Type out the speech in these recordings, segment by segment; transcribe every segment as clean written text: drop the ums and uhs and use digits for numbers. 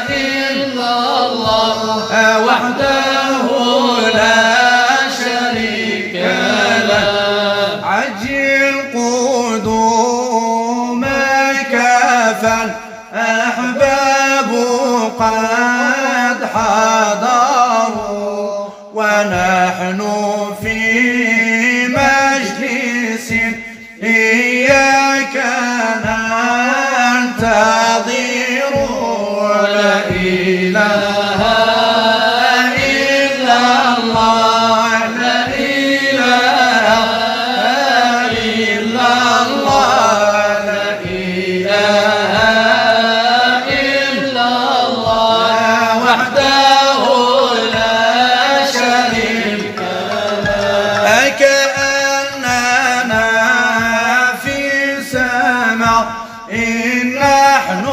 إلا الله وحده لا شريك له عجل قدومك فالأحباب قد حضروا ونحن في مجلس إياك ننتظر لا إله إلا الله لا إله إلا الله لا إله إلا الله وحده لا شريك له كأننا في سماء إن نحن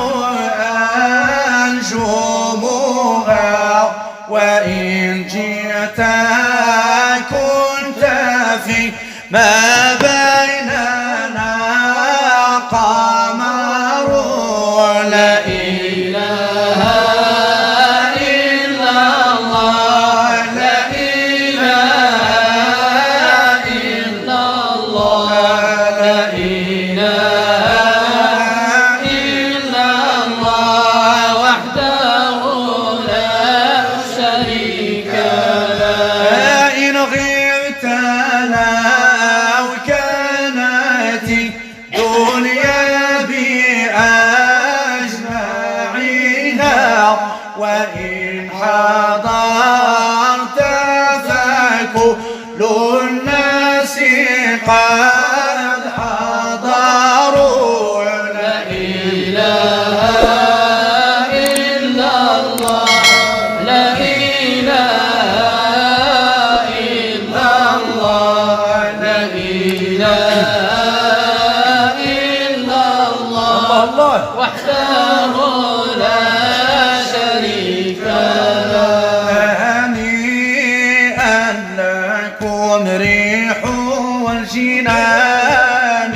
أنجمها وإن جئت كنت في ما بيننا قمر لا إله إلا الله لا إله إلا الله لا إله إلا الله وحده لا شريك له إن غبت لو كانت الدنيا بأجمعها وإن حضرت فكل الناس قد حضروا لا إله إلا الله لا إله إلا الله لا إله إلا الله وحده لا شريك له هنيئا لكم ريح الجنان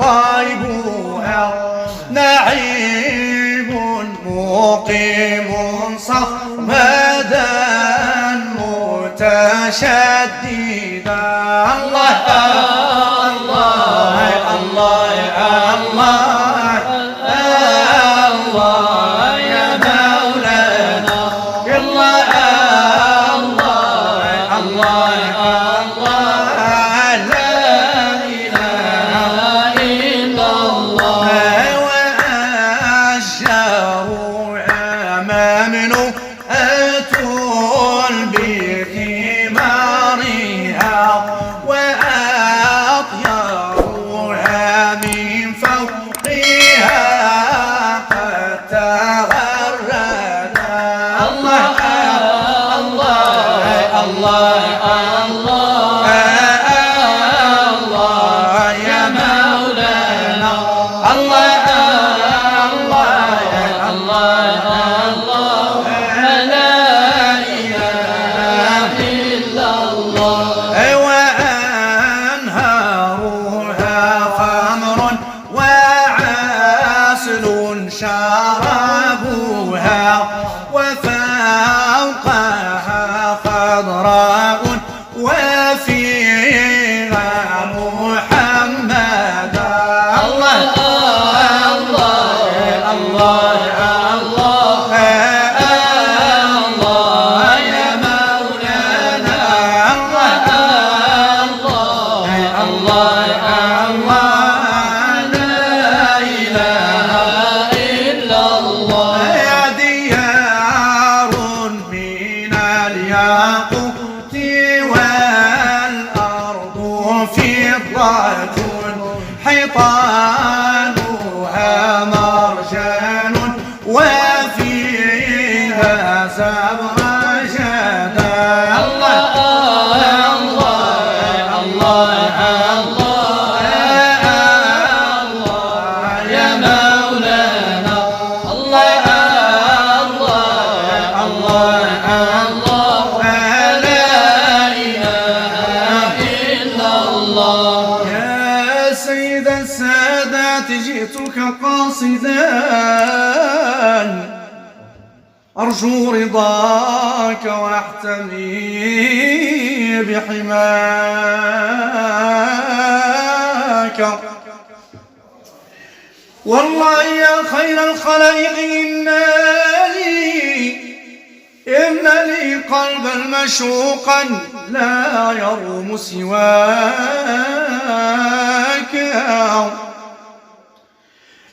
وطيبها نعيم مقيم صمدا متشددا الله الله الله الله الله يا مولانا الله الله الله الله لا إله إلا الله وأشجار ممنوءة بثمارها وأطيارها من فوقها قد تغرد الله الله الله الله الله يا مولانا الله الله الله الله لا إله إلا الله وأنهارها خمر وعسل شرابها وفوقها خضراء وفيها محمد الله الله الله الله الله يا مولانا الله الله الله الله لا إله إلا الله يا ديار من الياقوت والأرض فضة حيطانها مرجان وفيها زبرجد الله الله الله الله الله يا مولانا الله الله الله الله لا إله إلا الله يا سيد السادات جئتك قاصدا سدان أرجو رضاك وأحتمي بحماك. والله يا خير الخلائق إن لي قلبا مشوقا لا يروم سواك.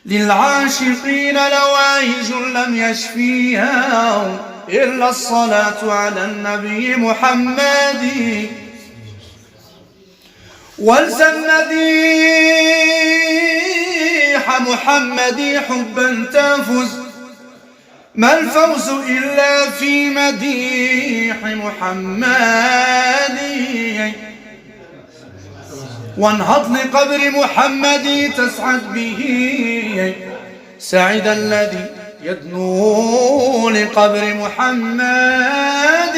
للعاشقين لوائج لم يشفيها إلا الصلاة على النبي محمد. والزم مديح محمد حبا تفز، ما الفوز إلا في مديح محمد. وانهض لقبر محمد تسعد به، سعد الذي يدنو لقبر محمد.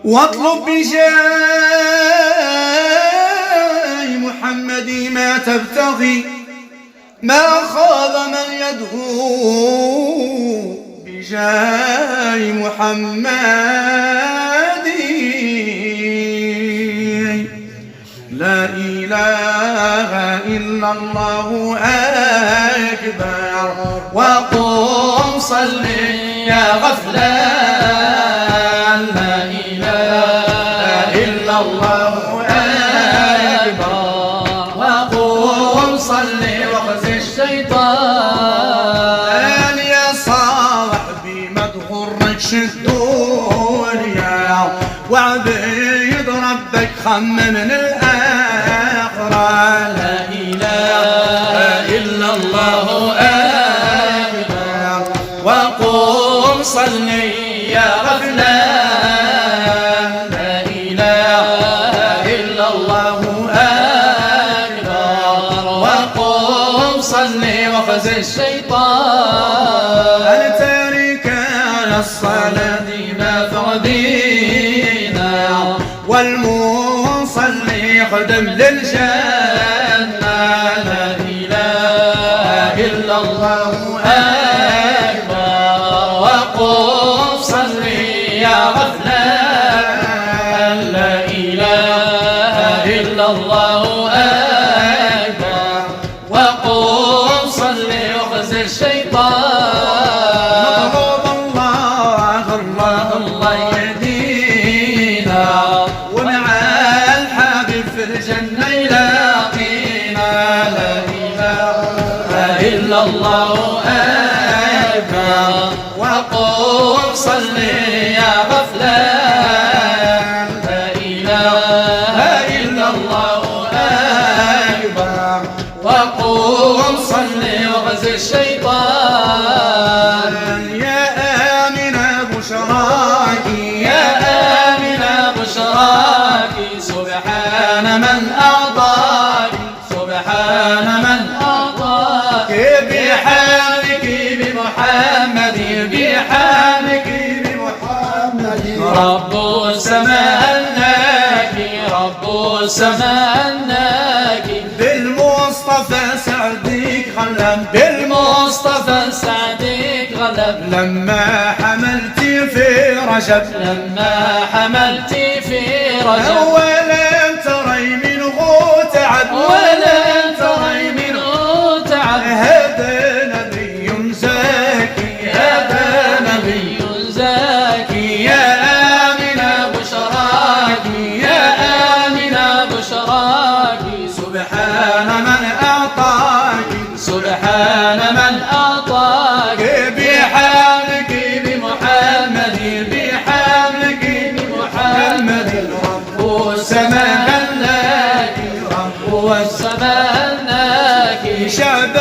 واطلب بجاه محمد ما تبتغي، ما خاب من يدعو بجاه محمد. لا إله إلا الله أكبر، وقم صل يا غفلان. لا إله إلا الله أكبر، وقم صل واخزي الشيطان. يا صاحبي ما تغركش الدنيا، وعبيد ربك خمم من الآخرة. لا إله إلا الله أكبر، وقم صلي يا غفلان. لا إله إلا الله أكبر، وقم صلي واخزي الشيطان. التارك على الصلاة ما فردينا، والمصلي يخدم للجنة. لا إله إلا الله أكبر، وقم صلي يا غفلان. لا إله إلا الله أكبر، وقم صلي واخزي الشيطان. مطلوب الله الله الله يهدينا، ومع الحبيب في الجنة يلاقينا. لا إله إلا الله أكبر، وقم صلي يا غفلان. لا إله إلا الله أكبر، وقم صلي واخزي الشيطان. يا آمنة بشراكي، يا آمنة بشراكي، سبحان من أعطاك، سبحان من أعطاك. بحالك بمحمد، بحالك بمحمد. رب السماء لك، رب السماء لك. بالمصطفى سعدك غلب، بالمصطفى سعدك غلب. لما حملت في رجب، لما حملت في رجب. ولم تري منه تعب، ولم تري منه تعب. هذا نبي زاكي، هذا نبي زاكي. يا آمنة بشراكي، يا آمنة بشراكي، سبحان من أعطاك، سبحان من أعطاك. بحملك بمحمد، بحملك بمحمد. رب السماء لك، رب السماء لك. شعب